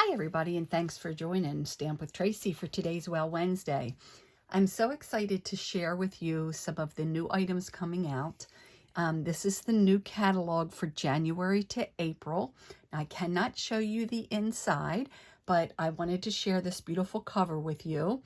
Hi everybody, and thanks for joining Stamp with Tracy for today's Well Wednesday. I'm so excited to share with you some of the new items coming out. This is the new catalog for January to April. Now, I cannot show you the inside, but I wanted to share this beautiful cover with you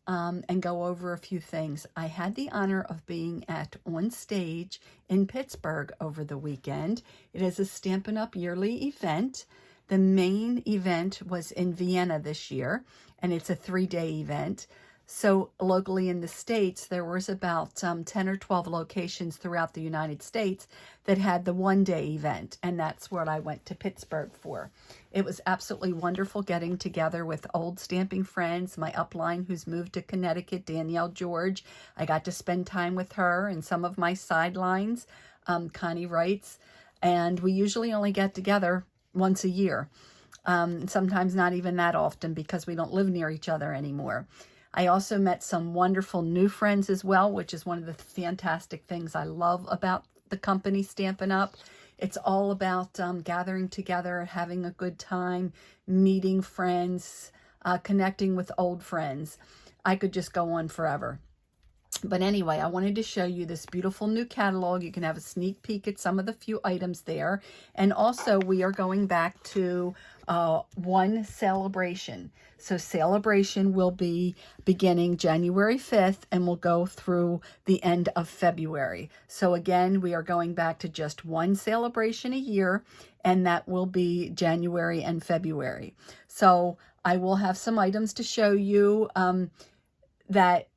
and go over a few things. I had the honor of being on stage in Pittsburgh over the weekend. It is a Stampin' Up! Yearly event. The main event was in Vienna this year, and it's a 3-day event. So locally in the States, there was about 10 or 12 locations throughout the United States that had the 1-day event, and that's what I went to Pittsburgh for. It was absolutely wonderful getting together with old stamping friends, my upline who's moved to Connecticut, Danielle George. I got to spend time with her and some of my sidelines, Connie Wrights, and we usually only get together once a year. Sometimes not even that often because we don't live near each other anymore. I also met some wonderful new friends as well, which is one of the fantastic things I love about the company Stampin' Up! It's all about gathering together, having a good time, meeting friends, connecting with old friends. I could just go on forever. But anyway, I wanted to show you this beautiful new catalog. You can have a sneak peek at some of the few items there. And also, we are going back to one celebration. So celebration will be beginning January 5th and will go through the end of February. So again, we are going back to just one celebration a year, and that will be January and February. So I will have some items to show you that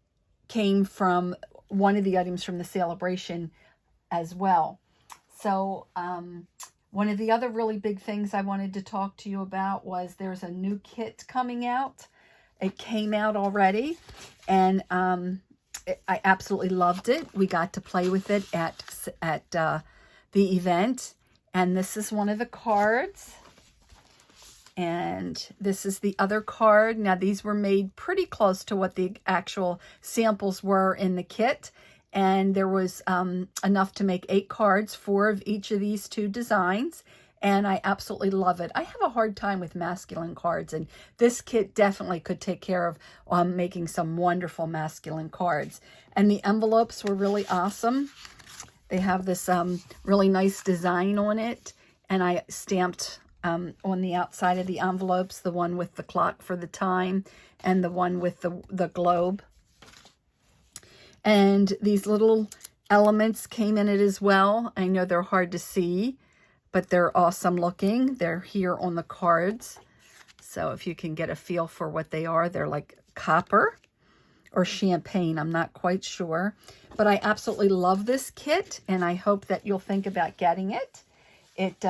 came from one of the items from the celebration as well. So one of the other really big things I wanted to talk to you about was there's a new kit coming out. It came out already, and I absolutely loved it. We got to play with it at the event, and this is one of the cards. And this is the other card. Now, these were made pretty close to what the actual samples were in the kit. And there was enough to make 8 cards, 4 of each of these 2 designs. And I absolutely love it. I have a hard time with masculine cards, and this kit definitely could take care of making some wonderful masculine cards. And the envelopes were really awesome. They have this really nice design on it. And I stamped on the outside of the envelopes, the one with the clock for the time and the one with the globe. And these little elements came in it as well. I know they're hard to see, but they're awesome looking. They're here on the cards. So if you can get a feel for what they are, they're like copper or champagne. I'm not quite sure. But I absolutely love this kit, and I hope that you'll think about getting it. It,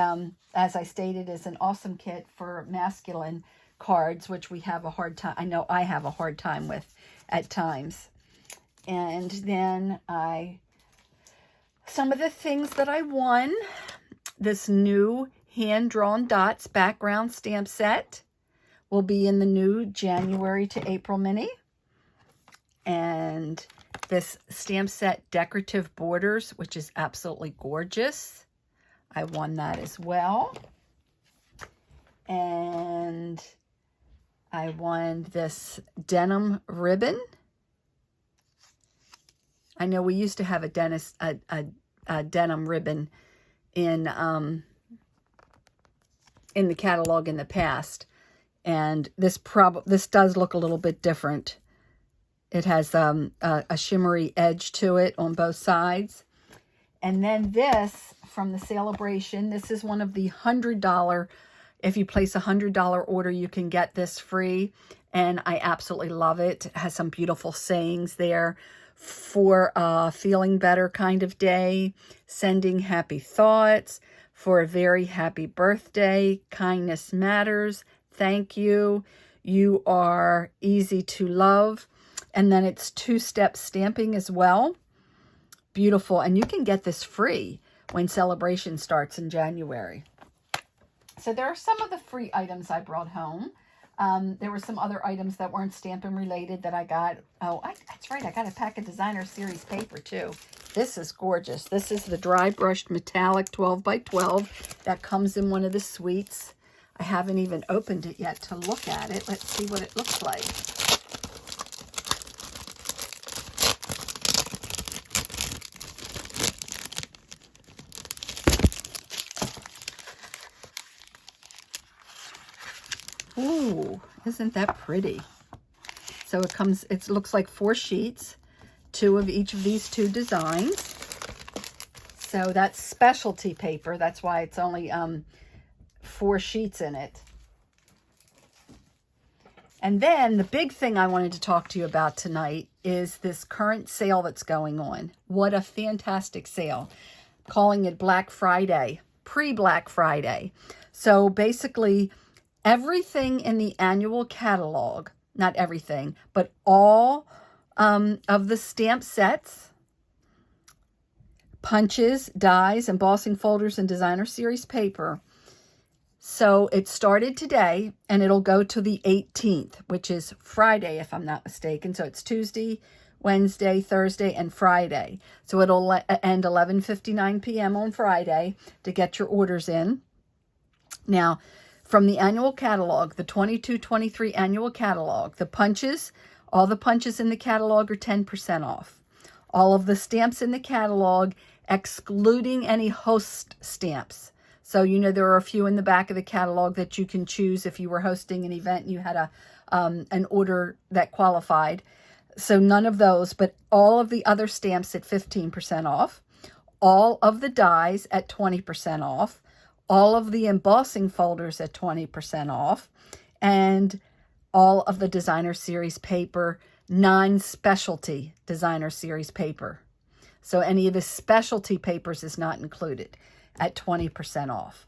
as I stated, is an awesome kit for masculine cards, which we have a hard time. I know I have a hard time with at times. And then some of the things that I won, this new hand-drawn dots background stamp set will be in the new January to April mini. And this stamp set decorative borders, which is absolutely gorgeous. I won that as well. And I won this denim ribbon. I know we used to have a denim ribbon in the catalog in the past, and this does look a little bit different. It has a shimmery edge to it on both sides. And then this from the celebration, this is one of the $100, if you place a $100 order, you can get this free. And I absolutely love it. It has some beautiful sayings there for a feeling better kind of day, sending happy thoughts, for a very happy birthday, kindness matters, thank you, you are easy to love. And then it's 2-step stamping as well. Beautiful. And you can get this free when celebration starts in January. So there are some of the free items I brought home. There were some other items that weren't Stampin' related that I got. Oh, that's right. I got a pack of designer series paper too. This is gorgeous. This is the dry brushed metallic 12 by 12 that comes in one of the suites. I haven't even opened it yet to look at it. Let's see what it looks like. Ooh, isn't that pretty? So it looks like 4 sheets, 2 of each of these 2 designs. So that's specialty paper. That's why it's only 4 sheets in it. And then the big thing I wanted to talk to you about tonight is this current sale that's going on. What a fantastic sale. Calling it Black Friday, pre-Black Friday. So basically, everything in the annual catalog, not everything, but all of the stamp sets, punches, dies, embossing folders, and designer series paper. So it started today, and it'll go to the 18th, which is Friday, if I'm not mistaken. So it's Tuesday, Wednesday, Thursday, and Friday. So it'll end 11:59 p.m. on Friday to get your orders in. Now, from the annual catalog, the 22-23 annual catalog, the punches, all the punches in the catalog are 10% off. All of the stamps in the catalog, excluding any host stamps. So, you know, there are a few in the back of the catalog that you can choose if you were hosting an event and you had an order that qualified. So none of those, but all of the other stamps at 15% off. All of the dies at 20% off. All of the embossing folders at 20% off, and all of the designer series paper, non-specialty designer series paper. So any of the specialty papers is not included at 20% off.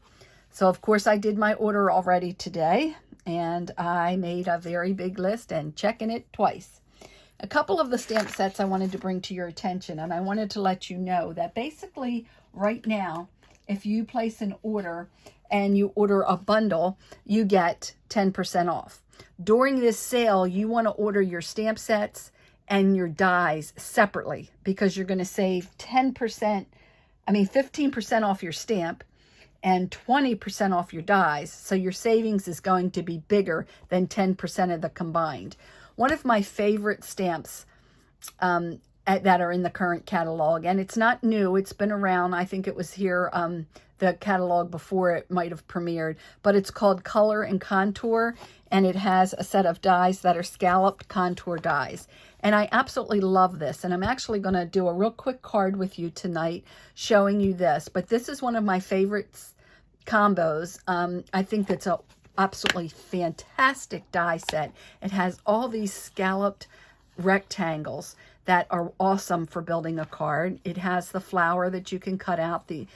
So of course I did my order already today, and I made a very big list and checking it twice. A couple of the stamp sets I wanted to bring to your attention, and I wanted to let you know that basically right now, if you place an order and you order a bundle, you get 10% off. During this sale, you want to order your stamp sets and your dies separately because you're going to save 15% off your stamp and 20% off your dies. So your savings is going to be bigger than 10% of the combined. One of my favorite stamps that are in the current catalog, and it's not new, it's been around. I think it was here, the catalog before it might have premiered, but it's called Color and Contour, and it has a set of dies that are scalloped contour dies. And I absolutely love this, and I'm actually going to do a real quick card with you tonight showing you this, but this is one of my favorite combos. I think that's a absolutely fantastic die set. It has all these scalloped rectangles that are awesome for building a card. It has the flower that you can cut out, the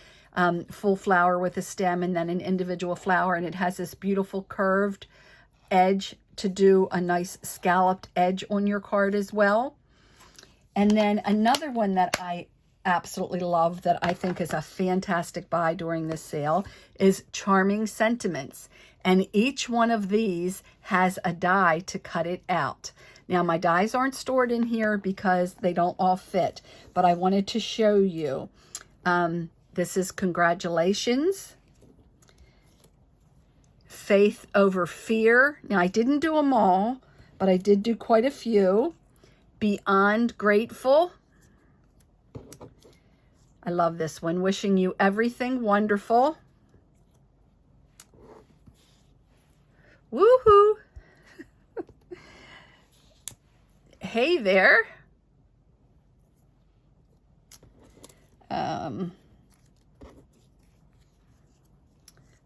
full flower with a stem and then an individual flower, and it has this beautiful curved edge to do a nice scalloped edge on your card as well. And then another one that I absolutely love that I think is a fantastic buy during this sale is Charming Sentiments. And each one of these has a die to cut it out. Now, my dies aren't stored in here because they don't all fit, but I wanted to show you. This is Congratulations, Faith Over Fear. Now, I didn't do them all, but I did do quite a few. Beyond Grateful. I love this one. Wishing You Everything Wonderful. Woohoo! Hey There.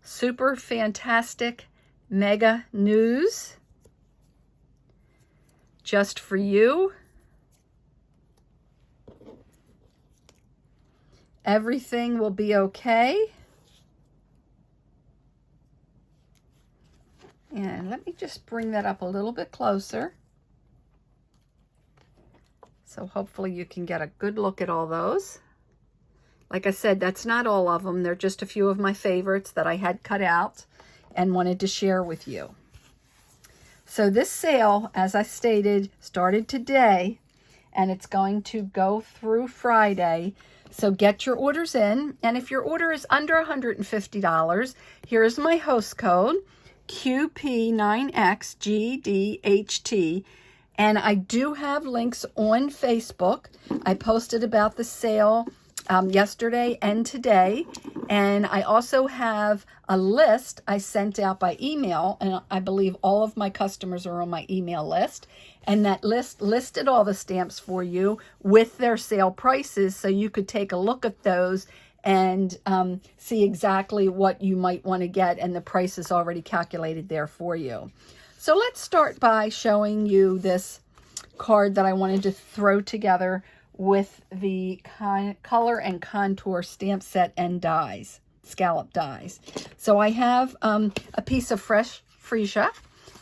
Super Fantastic Mega News. Just for You. Everything Will Be Okay. And let me just bring that up a little bit closer. So hopefully you can get a good look at all those. Like I said, that's not all of them. They're just a few of my favorites that I had cut out and wanted to share with you. So this sale, as I stated, started today, and it's going to go through Friday. So get your orders in. And if your order is under $150, here's my host code. QP9XGDHT. And I do have links on Facebook. I posted about the sale yesterday and today. And I also have a list I sent out by email. And I believe all of my customers are on my email list. And that list listed all the stamps for you with their sale prices. So you could take a look at those and see exactly what you might want to get. And the price is already calculated there for you. So let's start by showing you this card that I wanted to throw together with the color and contour stamp set and dies, scallop dies. So I have a piece of fresh freesia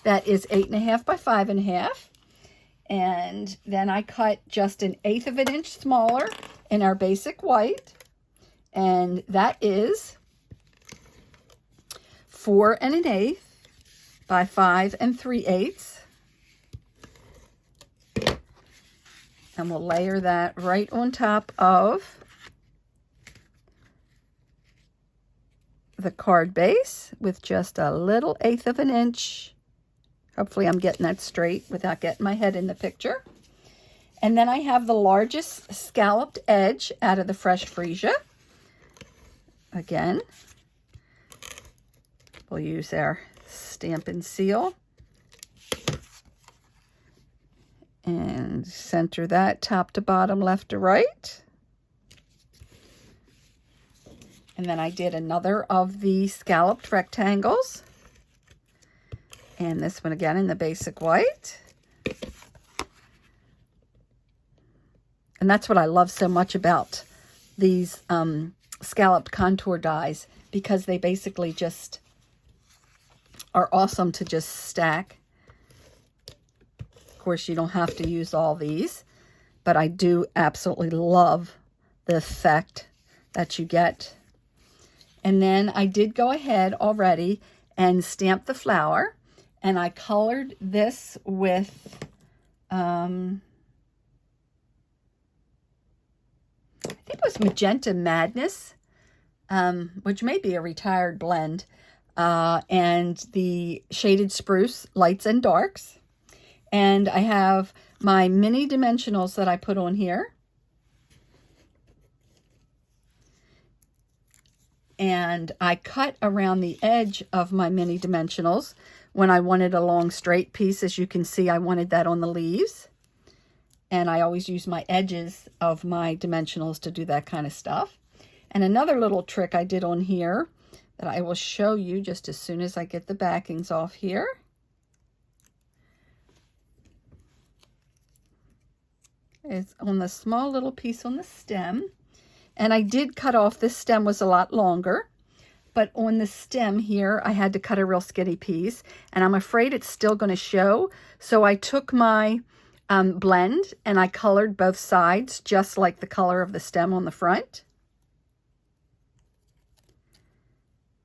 that is 8.5 by 5.5. And then I cut just 1/8 of an inch smaller in our basic white. And that is 4 1/8 by 5 3/8. And we'll layer that right on top of the card base with just a little 1/8 of an inch. Hopefully I'm getting that straight without getting my head in the picture. And then I have the largest scalloped edge out of the fresh freesia. Again, we'll use our Stampin' Seal and center that top to bottom, left to right. And then I did another of the scalloped rectangles. And this one again in the basic white. And that's what I love so much about these scalloped contour dies, because they basically just are awesome to just stack. Of course, you don't have to use all these, but I do absolutely love the effect that you get. And then I did go ahead already and stamp the flower, and I colored this with I think it was Magenta Madness, which may be a retired blend, and the Shaded Spruce Lights and Darks. And I have my mini dimensionals that I put on here. And I cut around the edge of my mini dimensionals when I wanted a long straight piece. As you can see, I wanted that on the leaves. And I always use my edges of my dimensionals to do that kind of stuff. And another little trick I did on here that I will show you just as soon as I get the backings off here. Is on the small little piece on the stem. And I did cut off, this stem was a lot longer, but on the stem here, I had to cut a real skinny piece, and I'm afraid it's still going to show. So I took my blend and I colored both sides just like the color of the stem on the front.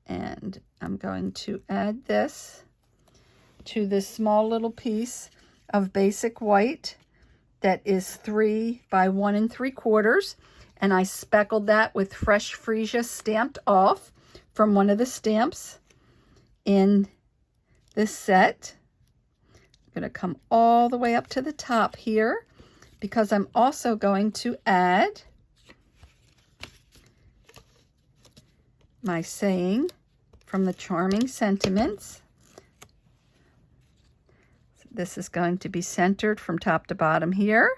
And I'm going to add this to this small little piece of basic white that is 3 by 1 3/4. And I speckled that with fresh freesia stamped off from one of the stamps in this set. I'm going to come all the way up to the top here, because I'm also going to add my saying from the Charming Sentiments. This is going to be centered from top to bottom here.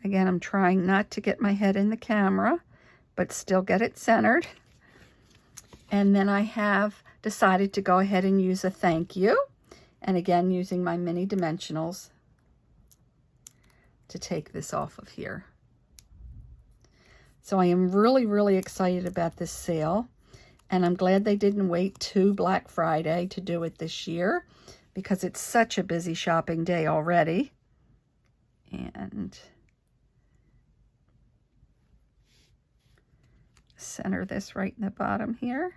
Again, I'm trying not to get my head in the camera, but still get it centered. And then I have decided to go ahead and use a thank you. And again, using my mini dimensionals to take this off of here. So I am really, really excited about this sale. And I'm glad they didn't wait to Black Friday to do it this year, because it's such a busy shopping day already. And center this right in the bottom here.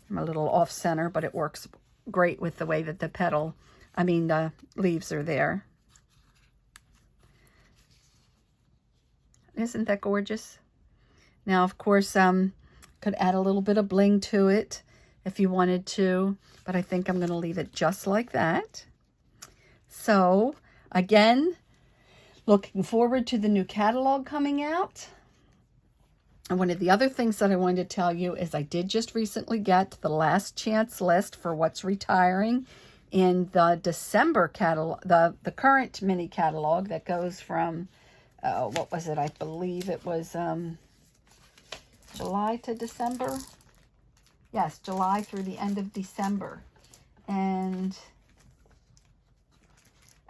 I'm a little off center, but it works great with the way that the leaves are there. Isn't that gorgeous? Now, of course, Could add a little bit of bling to it if you wanted to, but I think I'm going to leave it just like that. So again, looking forward to the new catalog coming out. And one of the other things that I wanted to tell you is I did just recently get the last chance list for what's retiring in the December catalog, the current mini catalog that goes from, what was it? I believe it was July to December. Yes, July through the end of December. And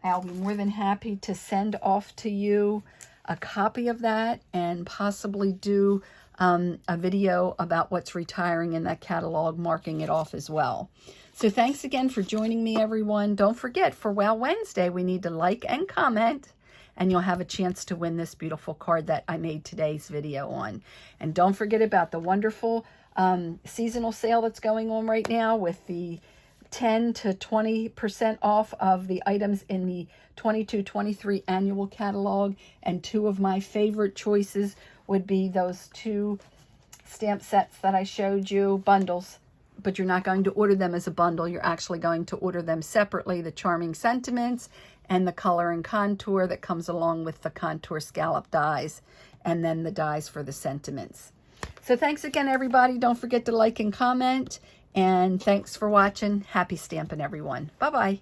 I'll be more than happy to send off to you a copy of that and possibly do a video about what's retiring in that catalog, marking it off as well. So thanks again for joining me, everyone. Don't forget, for Well Wednesday, we need to like and comment, and you'll have a chance to win this beautiful card that I made today's video on. And don't forget about the wonderful seasonal sale that's going on right now with the 10 to 20% off of the items in the 22-23 annual catalog. And two of my favorite choices would be those two stamp sets that I showed you, bundles, but you're not going to order them as a bundle. You're actually going to order them separately, the Charming Sentiments and the Color and Contour that comes along with the Contour Scallop dies, and then the dies for the Sentiments. So thanks again, everybody. Don't forget to like and comment. And thanks for watching. Happy stamping, everyone. Bye-bye.